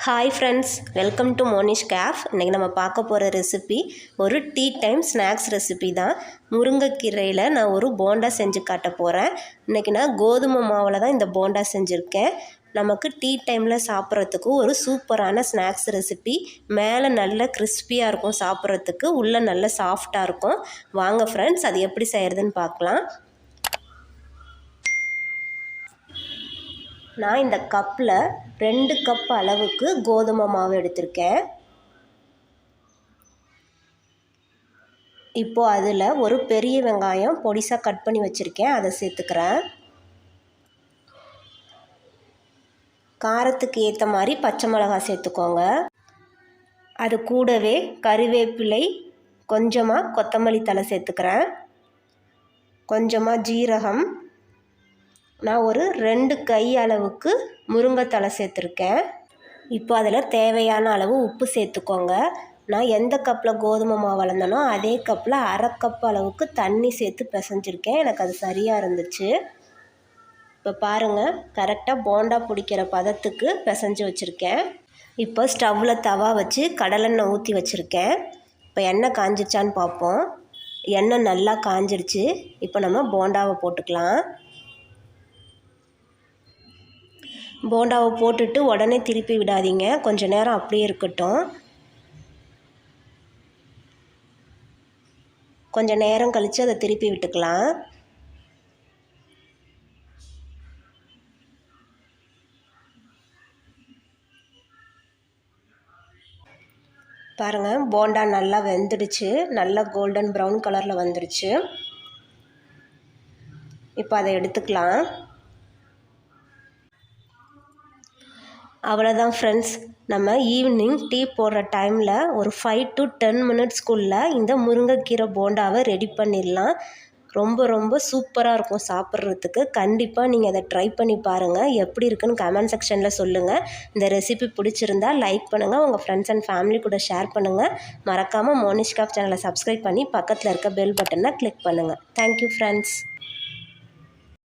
Hi friends, welcome to Monish cafe. இன்றைக்கி நம்ம பார்க்க போகிற ரெசிபி ஒரு டீ டைம் ஸ்நாக்ஸ் ரெசிபி தான். முருங்கைக்கீரையில் நான் ஒரு போண்டா செஞ்சு காட்ட போகிறேன். இன்றைக்கி நான் கோதுமை மாவில் தான் இந்த போண்டா செஞ்சுருக்கேன். நமக்கு டீ டைமில் சாப்பிட்றதுக்கு ஒரு சூப்பரான ஸ்நாக்ஸ் ரெசிபி. மேலே நல்ல கிறிஸ்பியாக இருக்கும், சாப்பிட்றதுக்கு உள்ளே நல்ல சாஃப்டாக இருக்கும். வாங்க ஃப்ரெண்ட்ஸ், அது எப்படி செய்கிறதுன்னு பார்க்கலாம். நான் இந்த கப்பில் 2 கப் அளவுக்கு கோதுமை மாவு எடுத்திருக்கேன். இப்போது அதில் ஒரு பெரிய வெங்காயம் பொடிசாக கட் பண்ணி வச்சுருக்கேன், அதை சேர்த்துக்கிறேன். காரத்துக்கு ஏற்ற மாதிரி பச்சை மிளகாய் சேர்த்துக்கோங்க. அது கூடவே கறிவேப்பிலை, கொஞ்சமாக கொத்தமல்லி தழை சேர்த்துக்கிறேன். கொஞ்சமாக ஜீரகம், நான் ஒரு 2 கை அளவுக்கு முருங்கைத்தழை சேர்த்துருக்கேன். இப்போ அதில் தேவையான அளவு உப்பு சேர்த்துக்கோங்க. நான் எந்த கப்பில் கோதுமை மாவு அளந்தனோ அதே கப்பில் 1/2 கப் அளவுக்கு தண்ணி சேர்த்து பிசைஞ்சிருக்கேன். எனக்கு அது சரியாக இருந்துச்சு. இப்போ பாருங்கள், கரெக்டாக போண்டா பிடிக்கிற பதத்துக்கு பிசைஞ்சு வச்சுருக்கேன். இப்போ ஸ்டவ்வில் தவா வச்சு கடலெண்ணெய் ஊற்றி வச்சுருக்கேன். இப்போ எண்ணெய் காஞ்சிருச்சான்னு பார்ப்போம். எண்ணெய் நல்லா காஞ்சிருச்சு. இப்போ நம்ம போண்டாவை போட்டுக்கலாம். போண்டாவை போட்டுட்டு உடனே திருப்பி விடாதீங்க, கொஞ்சம் நேரம் அப்படியே இருக்கட்டும். கொஞ்சம் நேரம் கழித்து அதை திருப்பி விட்டுக்கலாம். பாருங்கள், போண்டா நல்லா வெந்துடுச்சு, நல்லா கோல்டன் ப்ரௌன் கலரில் வந்துடுச்சு. இப்போ அதை எடுத்துக்கலாம். அவ்வளோதான் ஃப்ரெண்ட்ஸ், நம்ம ஈவினிங் டீ போடுற டைமில் ஒரு 5 to 10 மினிட்ஸ்க்குள்ளே இந்த முருங்கைக்கீரை போண்டாவை ரெடி பண்ணிடலாம். ரொம்ப சூப்பராக இருக்கும் சாப்பிட்றதுக்கு. கண்டிப்பாக நீங்கள் அதை ட்ரை பண்ணி பாருங்கள். எப்படி இருக்குன்னு கமெண்ட் செக்ஷனில் சொல்லுங்கள். இந்த ரெசிபி பிடிச்சிருந்தால் லைக் பண்ணுங்கள், உங்கள் ஃப்ரெண்ட்ஸ் அண்ட் ஃபேமிலி கூட ஷேர் பண்ணுங்கள். மறக்காமல் மோனிஷ் கேஃப் சேனலை சப்ஸ்கிரைப் பண்ணி பக்கத்தில் இருக்க பெல் பட்டனை கிளிக் பண்ணுங்கள். Thank you friends.